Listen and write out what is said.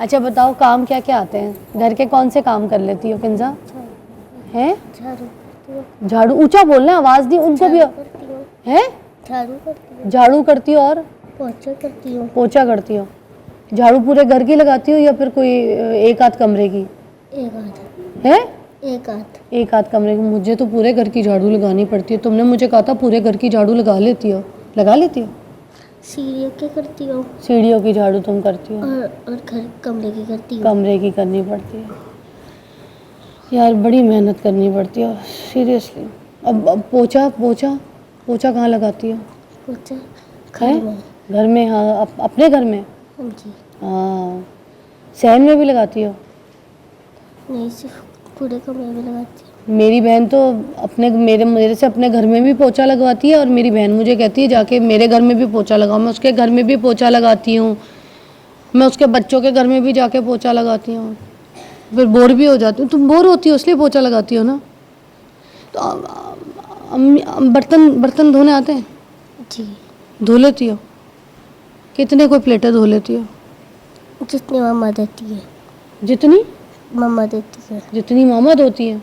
अच्छा बताओ, काम क्या क्या आते हैं घर के? कौन से काम कर लेती हो किंजा? हैं? झाड़ू करती हूँ। झाड़ू ऊंचा बोलना, आवाज नहीं उनको भी। झाड़ू करती हूँ। हैं? झाड़ू करती हूँ। झाड़ू करती हो और पोछा करती हूँ। पोछा करती हो। झाड़ू पूरे घर की लगाती हो या फिर कोई एक आध कमरे की? एक आध। है? एक आध। एक आध कमरे की। मुझे तो पूरे घर की झाड़ू लगानी पड़ती है। तुमने मुझे कहा था पूरे घर की झाड़ू लगा लेती हो। लगा लेती हो? सीढ़ियों की करती हूँ। सीढ़ियों की झाड़ू तुम करती हो? और घर कमरे की करती हूँ। कमरे की करनी पड़ती है। यार बड़ी मेहनत करनी पड़ती है सीरियसली। अब पोछा पोछा पोछा कहाँ लगाती हो? पोछा है? घर में। घर में? हाँ अपने घर में? हाँ जी। हाँ। सहन में भी लगाती हो? नहीं, सिर्फ पूरे कमरे में लगाती हूँ। मेरी बहन तो अपने मेरे से अपने घर में भी पोछा लगवाती है और मेरी बहन मुझे कहती है जाके मेरे घर में भी पोछा लगाओ। मैं उसके घर में भी पोछा लगाती हूँ, मैं उसके बच्चों के घर में भी जाके पोछा लगाती हूँ। फिर बोर भी हो जाती हूँ। तुम बोर होती हो इसलिए पोछा लगाती हो ना? तो बर्तन बर्तन धोने आते हैं? जी। धो लेती हो? कितने कोई प्लेटें धो लेती हो? जितनी मम्मा देती है। जितनी? मम्मा देती है। जितनी मामा धोती है?